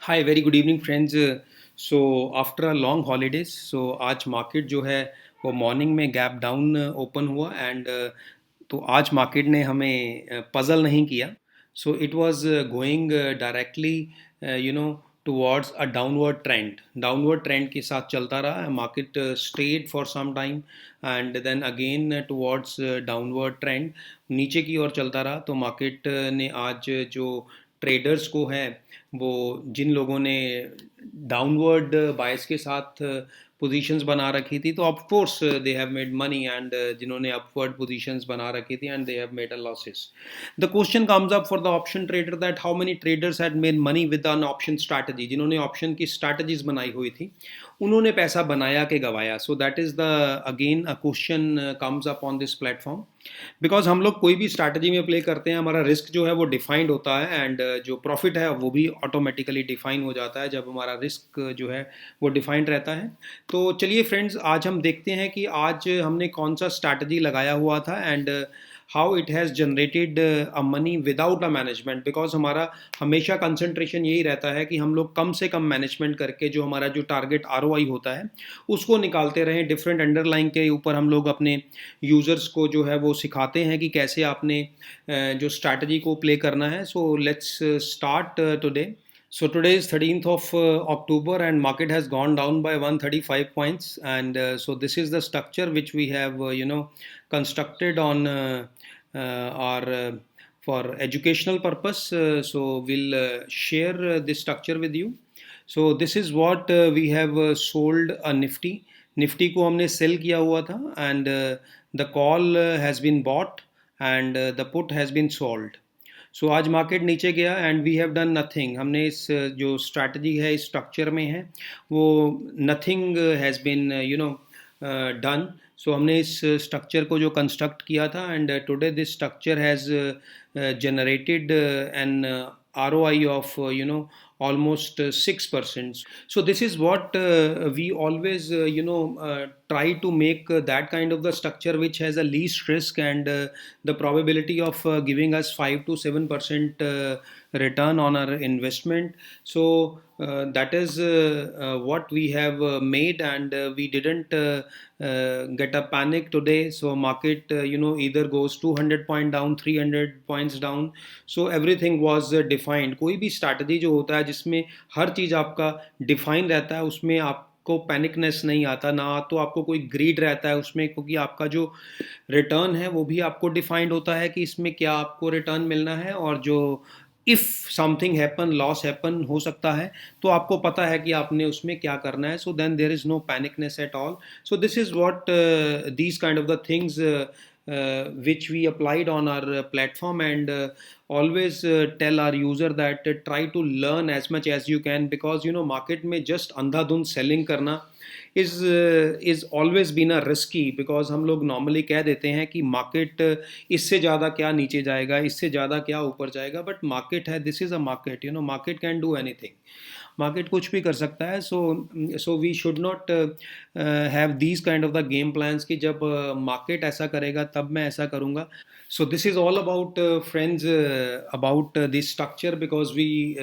Hi very good evening friends. So after a long holidays आज market जो है वो मॉर्निंग में गैप डाउन ओपन हुआ एंड तो आज मार्केट ने हमें पजल नहीं किया। So it was going directly you know towards a downward trend के साथ चलता रहा। Market stayed for some time and then again towards downward trend, नीचे की ओर चलता रहा। तो मार्केट ने आज जो ट्रेडर्स को है, वो जिन लोगों ने डाउनवर्ड बायस के साथ पोजीशंस बना रखी थी, तो of course they have made money, and जिन्होंने अपवर्ड पोजीशंस बना रखी थी and they have made a losses. The question comes up for the option trader that how many traders had made money with an option strategy. जिन्होंने option की strategies बनाई हुई थी, उन्होंने पैसा बनाया कि गवाया। So that is the again a question comes up on this platform. Because हम लोग कोई भी स्ट्रैटेजी में प्ले करते हैं, हमारा रिस्क जो है वो डिफाइंड होता है, एंड जो प्रॉफिट है वो भी ऑटोमेटिकली डिफाइन हो जाता है जब हमारा रिस्क जो है वो डिफाइंड रहता है। तो चलिए फ्रेंड्स, आज हम देखते हैं कि आज हमने कौन सा स्ट्रैटेजी लगाया हुआ था and how it has generated a money without a management. Because हमारा हमेशा कंसंट्रेशन यही रहता है कि हम लोग कम से कम मैनेजमेंट करके जो हमारा जो टारगेट आरओआई होता है उसको निकालते रहें। डिफरेंट अंडरलाइन के ऊपर हम लोग अपने यूज़र्स को जो है वो सिखाते हैं कि कैसे आपने जो स्ट्रैटेजी को प्ले करना है। So let's start today. So today is 13th of October and market has gone down by 135 points, and so this is the structure which we have constructed on our for educational purpose. So we'll share this structure with you. So this is what we have sold a Nifty को हमने cell किया हुआ था, and the call has been bought and the put has been sold. सो आज market नीचे गया and we have done nothing. हमने इस जो स्ट्रैटेजी है, इस स्ट्रक्चर में है, वो नथिंग हैज़ बिन डन। सो हमने इस स्ट्रक्चर को जो कंस्ट्रक्ट किया था, and today this structure has generated an ROI of almost 6%. So this is what we always try to make that kind of the structure which has a least risk, and the probability of giving us 5 to 7% return on our investment. So that is what we have made, and we didn't get a panic today. So market either goes 200 point down, 300 points down. So everything was defined. कोई भी strategy जो होता है जिसमें हर चीज़ आपका define रहता है, उसमें आपको पैनिकनेस नहीं आता, ना तो आपको कोई ग्रीड रहता है उसमें, क्योंकि आपका जो रिटर्न है वो भी आपको डिफाइंड होता है कि इसमें क्या आपको रिटर्न मिलना है, और जो if something happen, loss happen हो सकता है, तो आपको पता है कि आपने उसमें क्या करना है। So then there is no panicness at all. So this is what these kind of the things which we applied on our platform, and always tell our user that try to learn as much as you can, because market में just अंधाधुंध selling करना is always been a risky, because हम लोग normally कह देते हैं कि market इससे ज़्यादा क्या नीचे जाएगा, इससे ज़्यादा क्या ऊपर जाएगा, बट मार्केट है, this is a market, market can do anything, मार्केट कुछ भी कर सकता है। So we should not have these kind of the game plans कि जब मार्केट ऐसा करेगा तब मैं ऐसा करूँगा। So this is all about friends about this structure, because we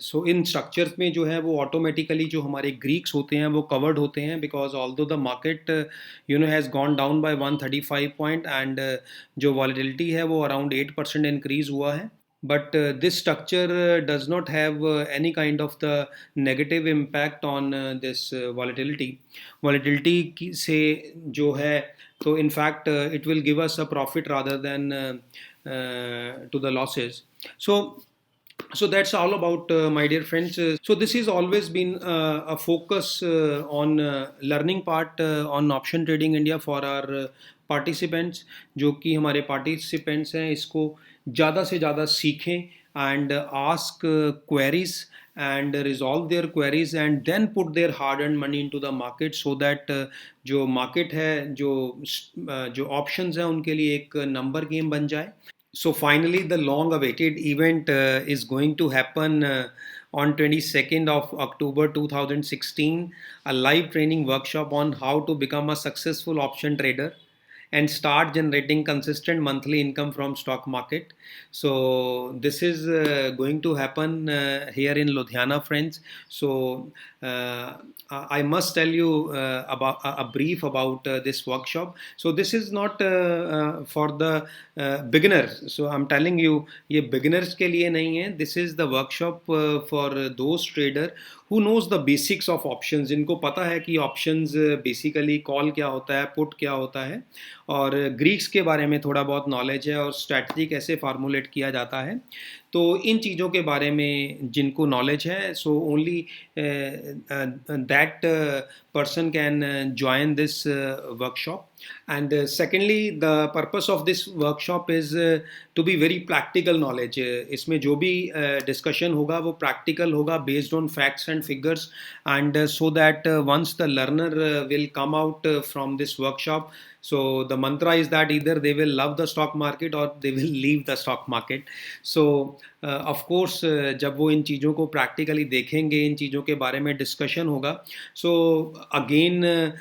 so in structures में जो है वो ऑटोमेटिकली जो हमारे ग्रीक्स होते हैं वो कवर्ड होते हैं, because although the market has gone down by 135 point, and जो वॉलीटिलिटी है वो अराउंड 8% इंक्रीज हुआ है। But this structure does not have any kind of the negative impact on this volatility. Volatility से जो है, तो in fact it will give us a profit rather than to the losses. So that's all about my dear friends. So this has always been a focus on learning part on option trading India for our participants, जो कि हमारे participants हैं, इसको ज़्यादा से ज़्यादा सीखें and ask queries and resolve their queries, and then put their hard earned money into the market, so that जो market है, जो options हैं, उनके लिए एक number game बन जाए. So finally, the long-awaited event is going to happen on 22nd of October 2016, a live training workshop on how to become a successful option trader. and start generating consistent monthly income from stock market. So this is going to happen here in Ludhiana, friends. So I must tell you about a brief about this workshop. So this is not for the beginners. So I'm telling you, ये beginners के लिए नहीं है. This is the workshop for those trader who knows the basics of options. जिनको पता है कि options basically call क्या होता है, put क्या होता है, और ग्रीक्स के बारे में थोड़ा बहुत नॉलेज है और स्ट्रैटेजी कैसे फार्मूलेट किया जाता है. तो इन चीज़ों के बारे में जिनको नॉलेज है, so only that person can join this workshop. And secondly, the purpose of this workshop is to be very practical knowledge. इसमें जो भी discussion होगा वो practical होगा, based on facts and figures, and so that once the learner will come out from this workshop, so the mantra is that either they will love the stock market or they will leave the stock market. So of course जब वो इन चीज़ों को practically देखेंगे, इन चीज़ों के बारे में discussion होगा. So again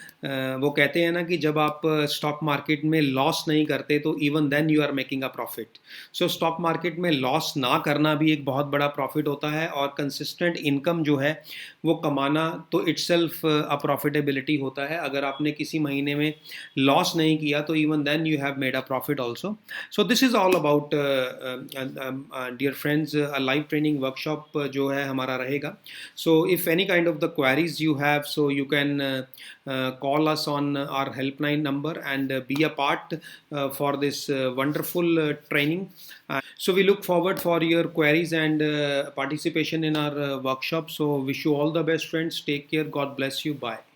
वो कहते हैं ना कि जब आप स्टॉक मार्केट में लॉस नहीं करते तो even then you are making a profit. So stock market में लॉस ना करना भी एक बहुत बड़ा प्रॉफिट होता है, और कंसिस्टेंट इनकम जो है वो कमाना तो इटसेल्फ अ प्रॉफिटेबिलिटी होता है. अगर आपने किसी महीने में लॉस नहीं किया तो even then you have made a profit also. So this is all about dear friends, a live training workshop जो है हमारा रहेगा. So if any kind of the queries you have, so you can call us on our helpline number and be a part for this wonderful training. So we look forward for your queries and participation in our workshop. So wish you all the best, friends. Take care. God bless you. Bye.